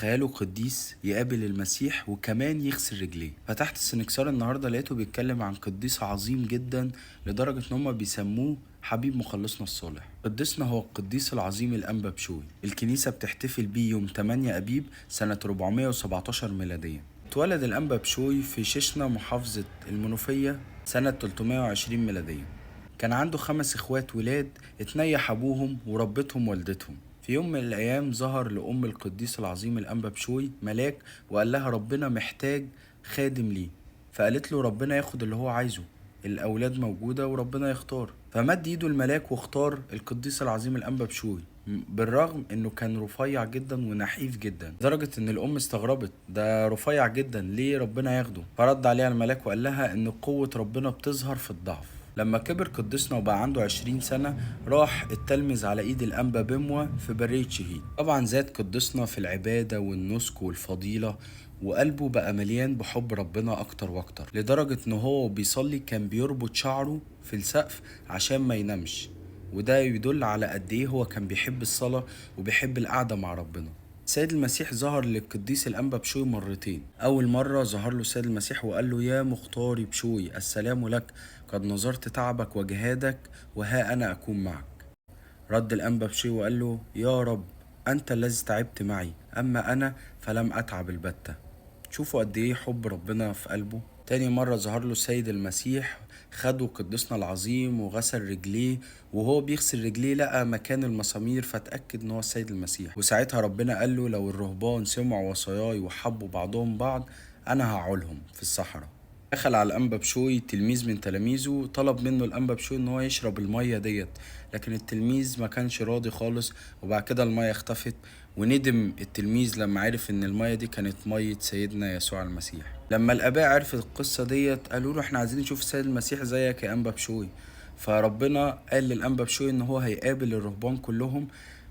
تخيلوا قديس يقابل المسيح وكمان يغسل رجليه. فتحت السنكسار النهارده لقيته بيتكلم عن قديس عظيم جدا لدرجة ان هما بيسموه حبيب مخلصنا الصالح. قديسنا هو القديس العظيم الأنبا بشوي. الكنيسة بتحتفل بيه يوم 8 أبيب سنة 417 ميلادية. اتولد الأنبا بشوي في شيشنا محافظة المنوفية سنة 320 ميلادية. كان عنده 5 اخوات ولاد اتنيح ابوهم وربتهم والدتهم. في يوم من الايام ظهر لام القديس العظيم الانبا بشوي ملاك وقال لها ربنا محتاج خادم ليه. فقالت له ربنا ياخد اللي هو عايزه، الاولاد موجودة وربنا يختار. فمد ايده الملاك واختار القديس العظيم الانبا بشوي، بالرغم انه كان رفيع جدا ونحيف جدا لدرجة ان الام استغربت، ده رفيع جدا ليه ربنا ياخده؟ فرد عليها الملاك وقال لها ان قوة ربنا بتظهر في الضعف. لما كبر قديسنا وبقى عنده 20 سنة راح اتلمذ على ايد الانبا بموة في برية شهيد. طبعا زاد قديسنا في العبادة والنسك والفضيلة، وقلبه بقى مليان بحب ربنا اكتر واكتر، لدرجة ان هو بيصلي كان بيربط شعره في السقف عشان ما ينامش. وده يدل على قد ايه هو كان بيحب الصلاة وبيحب القعدة مع ربنا. سيد المسيح ظهر للقديس الأنبا بشوي مرتين. أول مرة ظهر له السيد المسيح وقال له يا مختاري بشوي السلام لك، قد نظرت تعبك وجهادك وها أنا أكون معك. رد الأنبا بشوي وقال له يا رب أنت الذي تعبت معي، أما أنا فلم أتعب البتة. شوفوا قد ايه حب ربنا في قلبه. تاني مرة ظهر له السيد المسيح، خده قدسنا العظيم وغسل رجليه، وهو بيغسل رجليه لقى مكان المسامير فتأكد ان هو السيد المسيح. وساعتها ربنا قال له لو الرهبان سمعوا وصاياي وحبوا بعضهم بعض انا هعولهم في الصحراء. دخل على الأنبا بشوي تلميذ من تلاميذه، طلب منه الأنبا بشوي ان هو يشرب المية ديت، لكن التلميذ ما كانش راضي خالص. وبعد كده المية اختفت، وندم التلميذ لما عرف ان المية دي كانت مية سيدنا يسوع المسيح. لما الآباء عرفت القصة ديت قالوا له احنا عايزين نشوف السيد المسيح زيك يا أنبا بشوي. فربنا قال للأنبا بشوي ان هو هيقابل الرهبان كلهم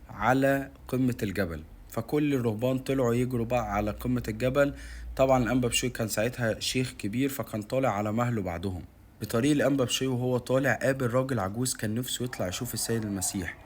على قمة الجبل. فكل الرهبان طلعوا يجروا بقى على قمة الجبل. طبعا الأنبا بشوي كان ساعتها شيخ كبير فكان طالع على مهله بعدهم. بطريق الأنبا بشوي وهو طالع قابل راجل عجوز كان نفسه يطلع يشوف السيد المسيح.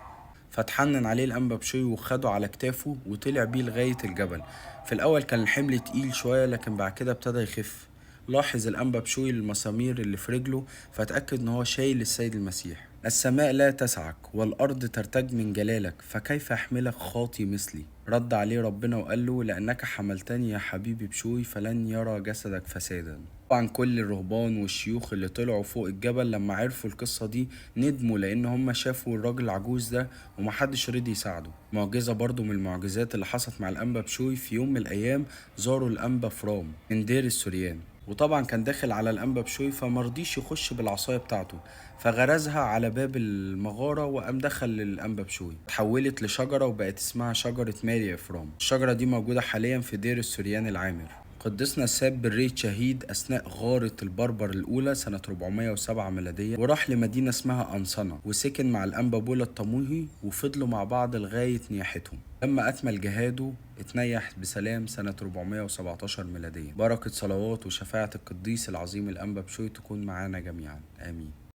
فاتحنن عليه الأنبا بشوي وخده على كتافه وطلع بيه لغاية الجبل. في الأول كان الحمل تقيل شوية لكن بعد كده ابتدى يخف. لاحظ الأنبا بشوي المسامير اللي في رجله فتأكد إن هو شايل السيد المسيح. السماء لا تسعك والأرض ترتج من جلالك، فكيف أحملك خاطي مثلي؟ رد عليه ربنا وقال له لأنك حملتني يا حبيبي بشوي فلن يرى جسدك فسادا. طبعا كل الرهبان والشيوخ اللي طلعوا فوق الجبل لما عرفوا القصة دي ندموا، لأن هم شافوا الراجل العجوز ده ومحدش رضي يساعده. معجزة برضو من المعجزات اللي حصلت مع الأنبا بشوي، في يوم من الأيام زاروا الأنبا فرام من دير السوريان، وطبعا كان داخل على الأنبا بشوي فمرضيش يخش بالعصاية بتاعته، فغرزها على باب المغارة وقام دخل للأنبا بشوي. اتحولت لشجرة وبقت اسمها شجرة ماري إفرام. الشجرة دي موجودة حاليا في دير السوريان العامر. قدسنا ساب برية شهيد أثناء غارة البربر الأولى سنة 407 ميلادية، وراح لمدينة اسمها أنصنة وسكن مع الأنبا بولا الطموهي، وفضلوا مع بعض لغاية نياحتهم. لما أكمل جهاده اتنيح بسلام سنة 417 ميلادية. بركة صلوات وشفاعة القديس العظيم الأنبا بشوي تكون معانا جميعا، آمين.